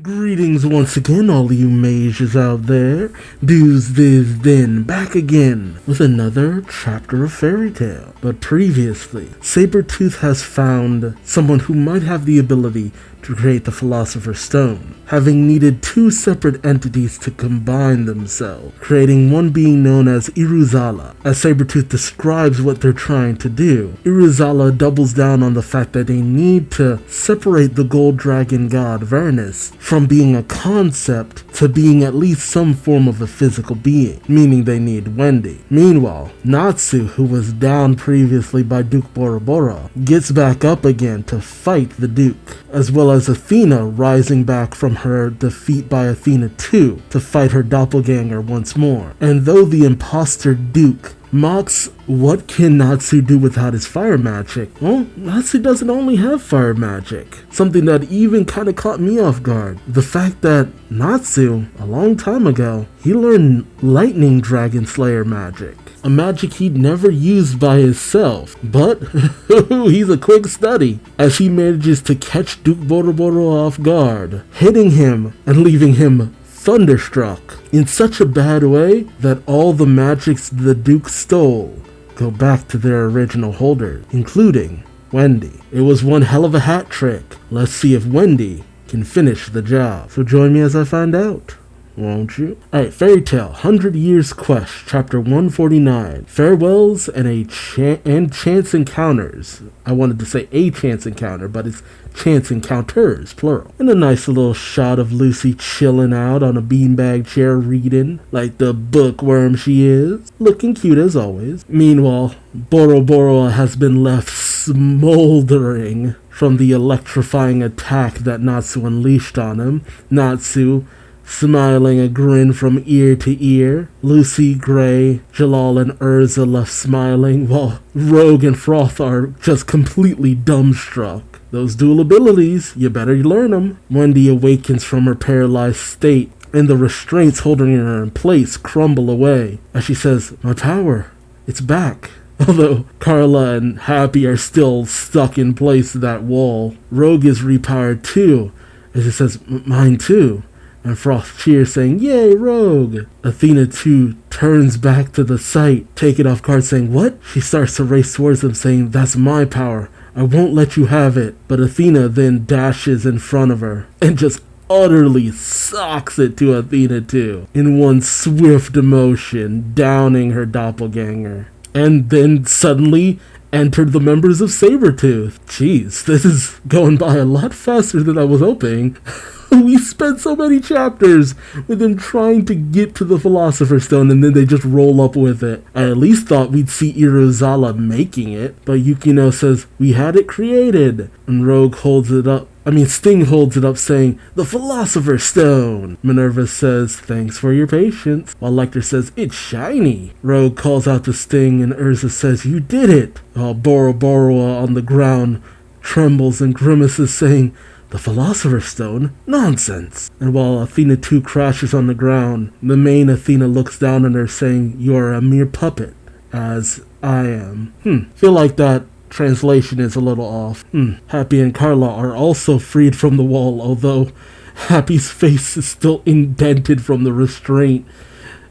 Greetings once again, all you mages out there. Duuz-Diz-Din back again with another chapter of fairy tale. But previously, Sabretooth has found someone who might have the ability to create the Philosopher's Stone, having needed two separate entities to combine themselves, creating one being known as Iruzala. As Sabretooth describes what they're trying to do, Iruzala doubles down on the fact that they need to separate the gold dragon god Vernus from being a concept to being at least some form of a physical being, meaning they need Wendy. Meanwhile, Natsu, who was down previously by Duke Bora Bora, gets back up again to fight the Duke, as well as Athena rising back from her defeat by Athena 2 to fight her doppelganger once more. And though the imposter Duke mocks what can Natsu do without his fire magic, well, Natsu doesn't only have fire magic. Something that even kind of caught me off guard. The fact that Natsu, a long time ago, he learned lightning dragon slayer magic. A magic he'd never used by himself, but he's a quick study as he manages to catch Duke Bora Bora off guard, hitting him and leaving him thunderstruck in such a bad way that all the magics the Duke stole go back to their original holder, including Wendy. It was one hell of a hat trick. Let's see if Wendy can finish the job. So join me as I find out, won't you? Alright, Fairy Tale, 100 Years Quest, Chapter 149, Farewells and Chance Encounters. I wanted to say a chance encounter, but it's chance encounters, plural. And a nice little shot of Lucy chilling out on a beanbag chair reading, like the bookworm she is. Looking cute as always. Meanwhile, Bora Bora has been left smoldering from the electrifying attack that Natsu unleashed on him. Natsu smiling a grin from ear to ear. Lucy, Gray, Jalal, and Urza left smiling, while Rogue and Froth are just completely dumbstruck. Those dual abilities, you better learn them. Wendy awakens from her paralyzed state, and the restraints holding her in place crumble away as she says, "My power, it's back." Although Carla and Happy are still stuck in place to that wall. Rogue is repowered too, as it says, "Mine too." And Froth cheers, saying, "Yay, Rogue!" Athena too turns back to the site, taken off guard, saying, "What?" She starts to race towards them, saying, "That's my power. I won't let you have it." But Athena then dashes in front of her and just utterly socks it to Athena too, in one swift motion, downing her doppelganger. And then suddenly entered the members of Sabretooth. Jeez, this is going by a lot faster than I was hoping. We spent so many chapters with them trying to get to the Philosopher's Stone, and then they just roll up with it. I at least thought we'd see Iruzala making it, but Yukino says, "We had it created." And Rogue holds it up. Sting holds it up saying, "The Philosopher's Stone." Minerva says, "Thanks for your patience," while Lecter says, "It's shiny." Rogue calls out to Sting, and Urza says, "You did it." While Bora Bora on the ground trembles and grimaces, saying, "The Philosopher's Stone? Nonsense." And while Athena 2 crashes on the ground, the main Athena looks down on her saying, "You are a mere puppet, as I am." Feel like that translation is a little off. Happy and Carla are also freed from the wall, although Happy's face is still indented from the restraint.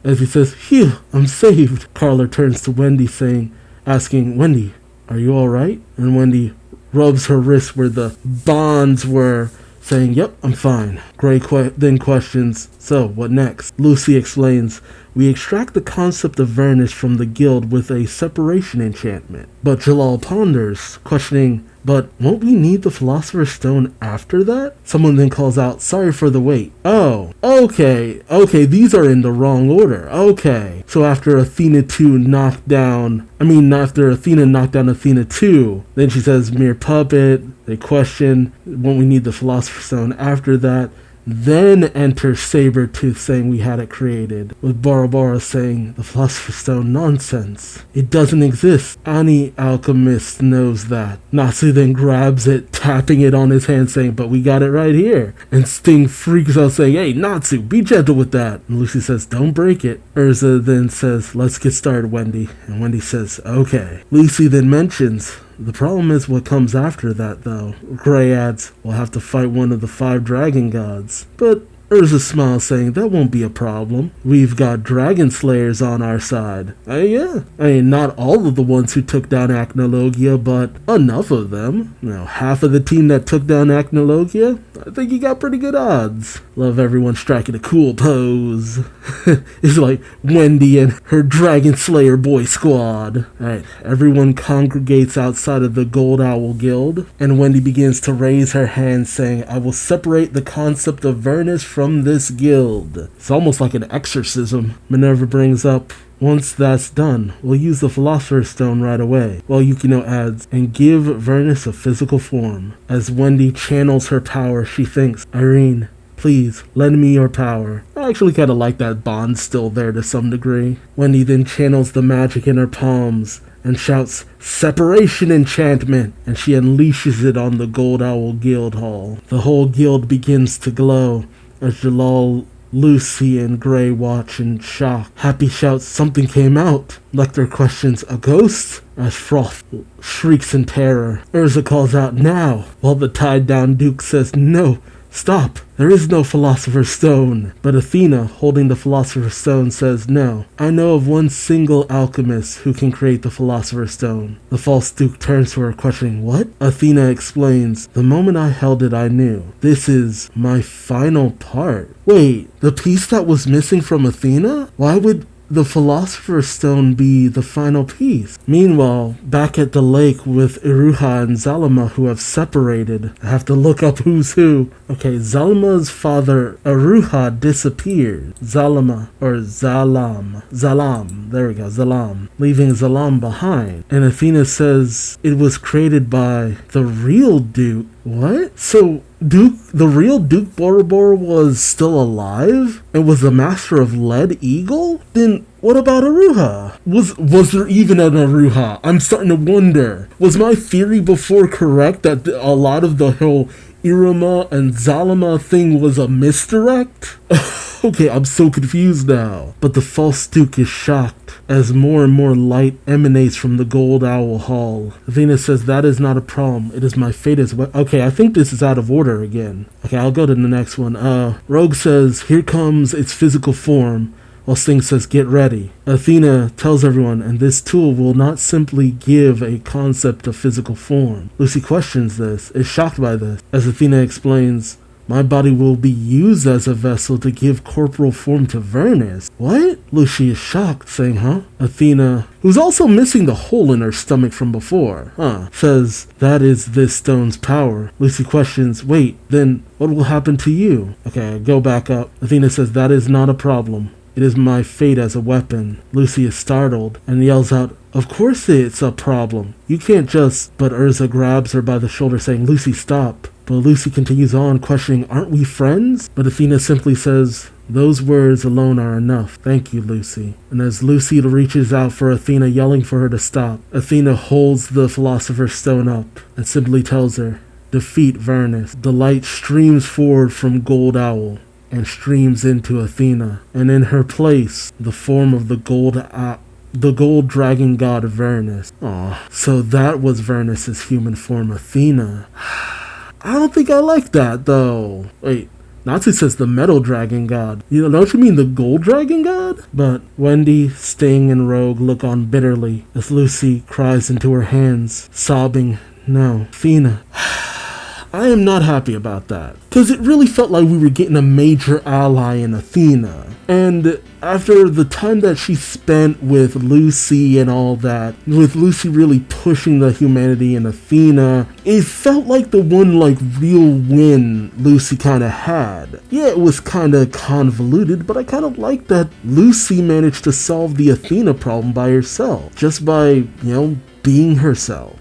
As he says, "Phew, I'm saved." Carla turns to Wendy asking, "Wendy, are you alright?" And Wendy rubs her wrist where the bonds were, saying, "Yep, I'm fine." Gray then questions, "So, what next?" Lucy explains, "We extract the concept of Vernus from the guild with a separation enchantment." But Jalal ponders, questioning, "But won't we need the Philosopher's Stone after that?" Someone then calls out, "Sorry for the wait." "Oh, okay, these are in the wrong order. Okay." So after Athena knocked down Athena 2, then she says, "Mere puppet." They question, "Won't we need the Philosopher's Stone after that?" Then enters Sabretooth saying, "We had it created," with Bora Bora saying, "The Philosopher's Stone, nonsense. It doesn't exist. Any alchemist knows that." Natsu then grabs it, tapping it on his hand, saying, "But we got it right here." And Sting freaks out, saying, "Hey, Natsu, be gentle with that." And Lucy says, "Don't break it." Urza then says, "Let's get started, Wendy." And Wendy says, "Okay." Lucy then mentions The problem is what comes after that, though. Gray adds, we'll have to fight one of the 5 dragon gods. But Urza smiles, saying that won't be a problem. We've got dragon slayers on our side. Yeah. I mean, not all of the ones who took down Acnologia, but enough of them. Now, half of the team that took down Acnologia, I think you got pretty good odds. Love everyone striking a cool pose. It's like Wendy and her Dragon Slayer boy squad. Alright, everyone congregates outside of the Gold Owl Guild, and Wendy begins to raise her hand, saying, I will separate the concept of Vernus from this guild. It's almost like an exorcism. Minerva brings up, once that's done, we'll use the Philosopher's Stone right away. While Yukino adds, and give Vernus a physical form. As Wendy channels her power, she thinks, Irene, please, lend me your power. I actually kind of like that bond still there to some degree. Wendy then channels the magic in her palms and shouts, Separation enchantment! And she unleashes it on the Gold Owl Guild Hall. The whole guild begins to glow as Jalal, Lucy, and Gray watch in shock. Happy shouts, something came out. Lecter questions, a ghost? As Froth shrieks in terror. Urza calls out, now! While the tied-down Duke says, no, stop! There is no Philosopher's Stone. But Athena, holding the Philosopher's Stone, says, no. I know of one single alchemist who can create the Philosopher's Stone. The false Duke turns to her, questioning, what? Athena explains, the moment I held it, I knew. This is my final part. Wait, the piece that was missing from Athena? Why would the Philosopher's Stone be the final piece? Meanwhile, back at the lake with Iruha and Zalama, who have separated. I have to look up who's who. Okay, Zalama's father, Iruha, disappeared. Zalam, there we go, Zalam, leaving Zalam behind. And Athena says it was created by the real Duke. What? So the real Duke Boroboro was still alive and was the master of Lead Eagle? Then what about Iruha? Was there even an Iruha? I'm starting to wonder. Was my theory before correct that a lot of the whole Iruma and Zalama thing was a misdirect? Okay, I'm so confused now. But the false Duke is shocked as more and more light emanates from the Gold Owl Hall. Athena says that is not a problem. It is my fate as well. Okay, I think this is out of order again. Okay, I'll go to the next one. Rogue says, here comes its physical form. While Sting says, get ready. Athena tells everyone, and this tool will not simply give a concept of physical form. Lucy questions this, is shocked by this. As Athena explains, my body will be used as a vessel to give corporal form to Vernus. What? Lucy is shocked, saying, huh? Athena, who's also missing the hole in her stomach from before, says, that is this stone's power. Lucy questions, wait, then what will happen to you? Okay, go back up. Athena says, that is not a problem. It is my fate as a weapon. Lucy is startled and yells out, of course it's a problem. You can't just... But Urza grabs her by the shoulder saying, Lucy, stop. But Lucy continues on, questioning, aren't we friends? But Athena simply says, those words alone are enough. Thank you, Lucy. And as Lucy reaches out for Athena, yelling for her to stop, Athena holds the Philosopher's Stone up and simply tells her, defeat Vernus. The light streams forward from Gold Owl and streams into Athena, and in her place, the form of the gold dragon god Vernus. Aw, so that was Vernus's human form, Athena. I don't think I like that, though. Wait, Natsu says the metal dragon god. Don't you mean the gold dragon god? But Wendy, Sting, and Rogue look on bitterly as Lucy cries into her hands, sobbing, no, Athena. I am not happy about that, because it really felt like we were getting a major ally in Athena. And after the time that she spent with Lucy and all that, with Lucy really pushing the humanity in Athena, it felt like the one real win Lucy kind of had. Yeah, it was kind of convoluted, but I kind of like that Lucy managed to solve the Athena problem by herself, just by, being herself.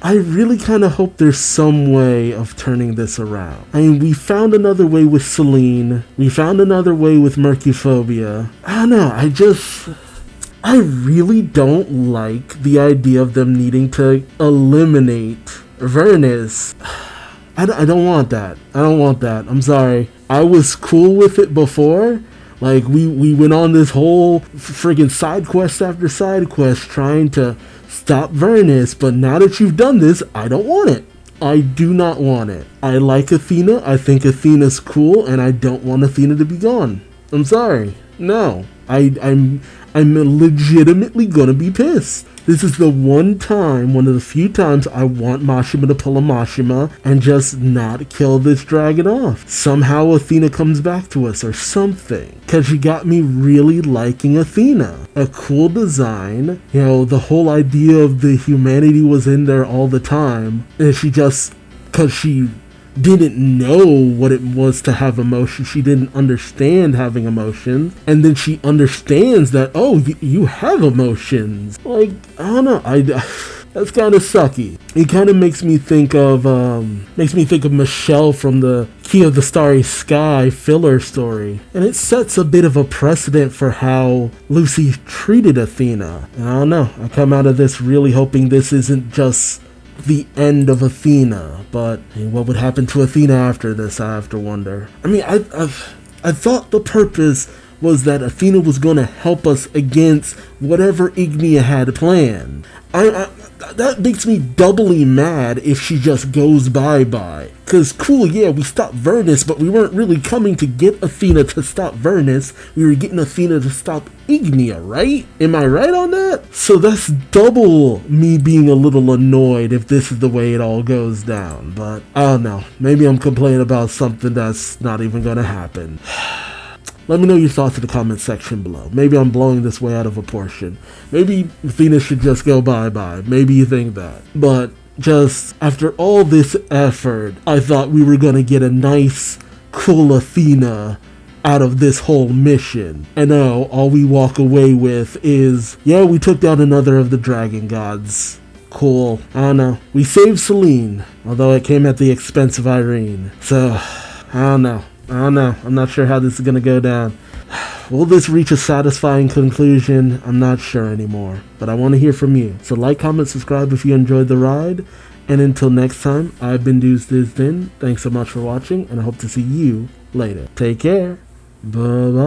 I really kind of hope there's some way of turning this around. I mean, we found another way with Selene. We found another way with Mercuphobia. I don't know, I really don't like the idea of them needing to eliminate Vernus. I don't want that. I don't want that. I'm sorry. I was cool with it before. We went on this whole friggin' side quest after side quest trying to stop Vernus, but now that you've done this, I don't want it. I do not want it. I like Athena, I think Athena's cool, and I don't want Athena to be gone. I'm sorry. No. I'm legitimately gonna be pissed. This is the one of the few times I want Mashima to pull a Mashima and just not kill this dragon off. Somehow Athena comes back to us or something. Cause she got me really liking Athena. A cool design, you know, the whole idea of the humanity was in there all the time. And cause she didn't know what it was to have emotion. She didn't understand having emotions. And then she understands that, oh, you have emotions. Like, I don't know. That's kind of sucky. It kind of makes me think of Michelle from the Key of the Starry Sky filler story. And it sets a bit of a precedent for how Lucy treated Athena. And I don't know. I come out of this really hoping this isn't just the end of Athena, but what would happen to Athena after this, I have to wonder. I mean, I thought the purpose was that Athena was going to help us against whatever Ignia had planned. That makes me doubly mad if she just goes bye-bye. Cause cool, yeah, we stopped Vernus, but we weren't really coming to get Athena to stop Vernus. We were getting Athena to stop Ignia, right? Am I right on that? So that's double me being a little annoyed if this is the way it all goes down. But I don't know. Maybe I'm complaining about something that's not even gonna happen. Let me know your thoughts in the comment section below. Maybe I'm blowing this way out of proportion. Maybe Athena should just go bye-bye. Maybe you think that. But just after all this effort, I thought we were going to get a nice, cool Athena out of this whole mission. And now all we walk away with is, yeah, we took down another of the dragon gods. Cool. I don't know. We saved Selene, although it came at the expense of Irene. So, I don't know. I'm not sure how this is going to go down. Will this reach a satisfying conclusion? I'm not sure anymore. But I want to hear from you. So like, comment, subscribe if you enjoyed the ride. And until next time, I've been Duuz-Diz-Din. Thanks so much for watching, and I hope to see you later. Take care. Bye-bye.